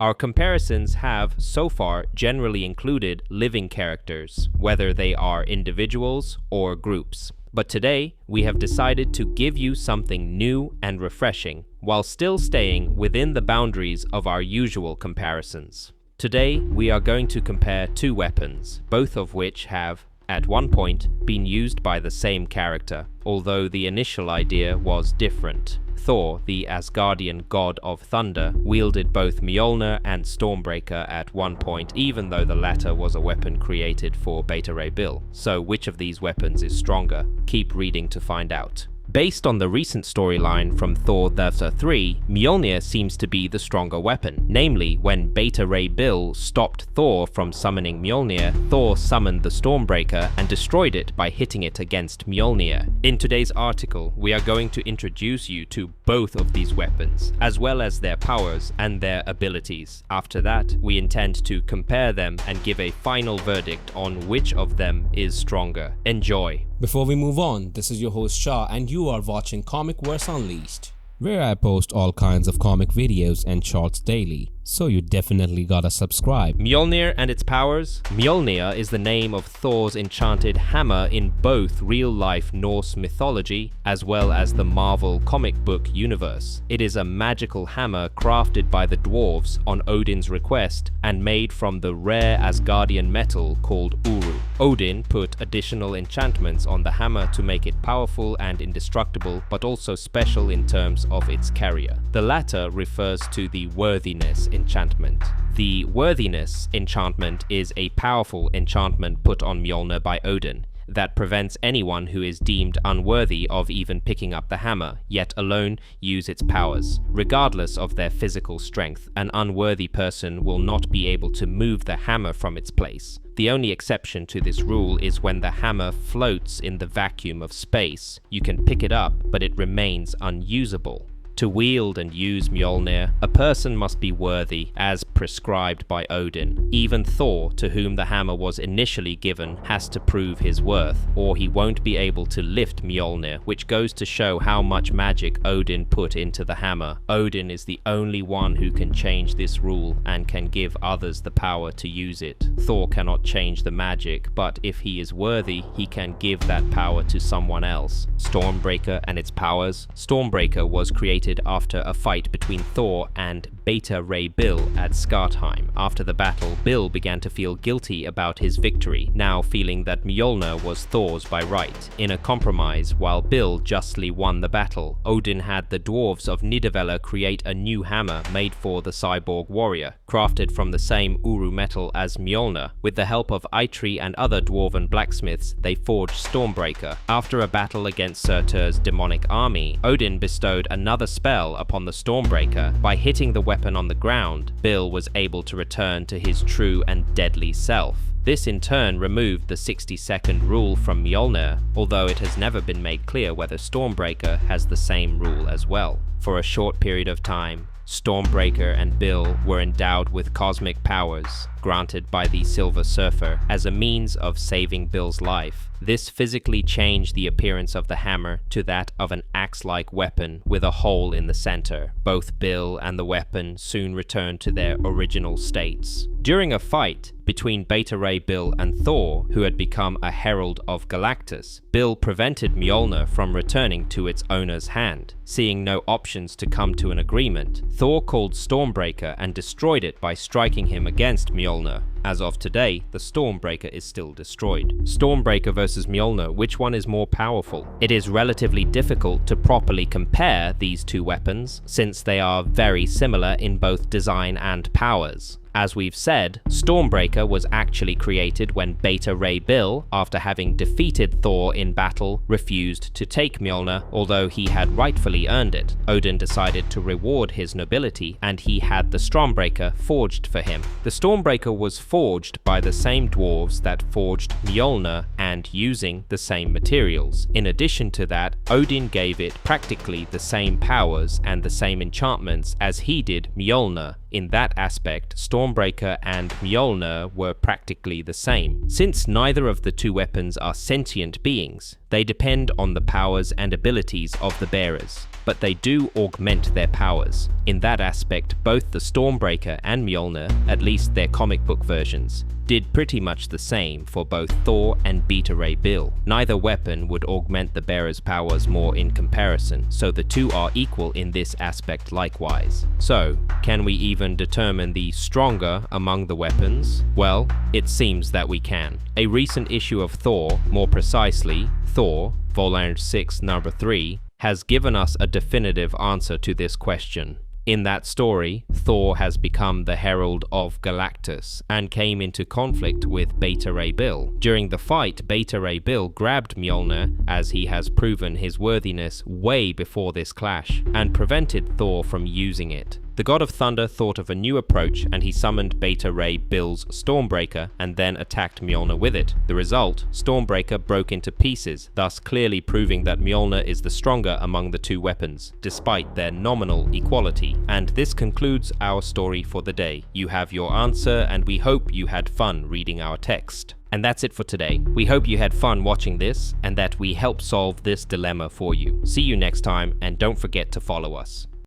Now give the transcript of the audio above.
Our comparisons have, so far, generally included living characters, whether they are individuals or groups. But today, we have decided to give you something new and refreshing, while still staying within the boundaries of our usual comparisons. Today, we are going to compare two weapons, both of which have, at one point, been used by the same character, although the initial idea was different. Thor, the Asgardian god of thunder, wielded both Mjolnir and Stormbreaker at one point, even though the latter was a weapon created for Beta Ray Bill. So which of these weapons is stronger? Keep reading to find out. Based on the recent storyline from Thor: The 3, Mjolnir seems to be the stronger weapon. Namely, when Beta Ray Bill stopped Thor from summoning Mjolnir, Thor summoned the Stormbreaker and destroyed it by hitting it against Mjolnir. In today's article, we are going to introduce you to both of these weapons, as well as their powers and their abilities. After that, we intend to compare them and give a final verdict on which of them is stronger. Enjoy! Before we move on, this is your host Shah and you are watching Comicverse Unleashed, where I post all kinds of comic videos and shorts daily, so you definitely gotta subscribe. Mjolnir and its powers. Mjolnir is the name of Thor's enchanted hammer in both real-life Norse mythology as well as the Marvel comic book universe. It is a magical hammer crafted by the dwarves on Odin's request and made from the rare Asgardian metal called Uru. Odin put additional enchantments on the hammer to make it powerful and indestructible, but also special in terms of its carrier. The latter refers to the Worthiness Enchantment. The Worthiness Enchantment is a powerful enchantment put on Mjolnir by Odin that prevents anyone who is deemed unworthy of even picking up the hammer, yet alone use its powers. Regardless of their physical strength, an unworthy person will not be able to move the hammer from its place. The only exception to this rule is when the hammer floats in the vacuum of space. You can pick it up, but it remains unusable. To wield and use Mjolnir, a person must be worthy, as prescribed by Odin. Even Thor, to whom the hammer was initially given, has to prove his worth, or he won't be able to lift Mjolnir, which goes to show how much magic Odin put into the hammer. Odin is the only one who can change this rule and can give others the power to use it. Thor cannot change the magic, but if he is worthy, he can give that power to someone else. Stormbreaker and its powers. Stormbreaker was created after a fight between Thor and Beta Ray Bill at Skartheim. After the battle, Bill began to feel guilty about his victory, now feeling that Mjolnir was Thor's by right. In a compromise, while Bill justly won the battle, Odin had the dwarves of Nidavellir create a new hammer made for the cyborg warrior, crafted from the same Uru metal as Mjolnir. With the help of Eitri and other dwarven blacksmiths, they forged Stormbreaker. After a battle against Surtur's demonic army, Odin bestowed another spell upon the Stormbreaker. By hitting the weapon on the ground, Bill was able to return to his true and deadly self. This in turn removed the 60-second rule from Mjolnir, although it has never been made clear whether Stormbreaker has the same rule as well. For a short period of time, Stormbreaker and Bill were endowed with cosmic powers, granted by the Silver Surfer as a means of saving Bill's life. This physically changed the appearance of the hammer to that of an axe-like weapon with a hole in the center. Both Bill and the weapon soon returned to their original states. During a fight between Beta Ray Bill and Thor, who had become a herald of Galactus, Bill prevented Mjolnir from returning to its owner's hand. Seeing no options to come to an agreement, Thor called Stormbreaker and destroyed it by striking him against Mjolnir. As of today, the Stormbreaker is still destroyed. Stormbreaker versus Mjolnir, which one is more powerful? It is relatively difficult to properly compare these two weapons, since they are very similar in both design and powers. As we've said, Stormbreaker was actually created when Beta Ray Bill, after having defeated Thor in battle, refused to take Mjolnir, although he had rightfully earned it. Odin decided to reward his nobility, and he had the Stormbreaker forged for him. The Stormbreaker was forged by the same dwarves that forged Mjolnir and using the same materials. In addition to that, Odin gave it practically the same powers and the same enchantments as he did Mjolnir. In that aspect, Stormbreaker and Mjolnir were practically the same. Since neither of the two weapons are sentient beings, they depend on the powers and abilities of the bearers. but they do augment their powers. In that aspect, both the Stormbreaker and Mjolnir, at least their comic book versions, did pretty much the same for both Thor and Beta Ray Bill. Neither weapon would augment the bearer's powers more in comparison, so the two are equal in this aspect likewise. So, can we even determine the stronger among the weapons? Well, it seems that we can. A recent issue of Thor, more precisely, Thor, Volume 6, number 3, has given us a definitive answer to this question. In that story, Thor has become the Herald of Galactus and came into conflict with Beta Ray Bill. During the fight, Beta Ray Bill grabbed Mjolnir, as he has proven his worthiness way before this clash, and prevented Thor from using it. The God of Thunder thought of a new approach, and he summoned Beta Ray Bill's Stormbreaker and then attacked Mjolnir with it. The result, Stormbreaker broke into pieces, thus clearly proving that Mjolnir is the stronger among the two weapons, despite their nominal equality. And this concludes our story for the day. You have your answer, and we hope you had fun reading our text. And that's it for today. We hope you had fun watching this, and that we helped solve this dilemma for you. See you next time, and don't forget to follow us.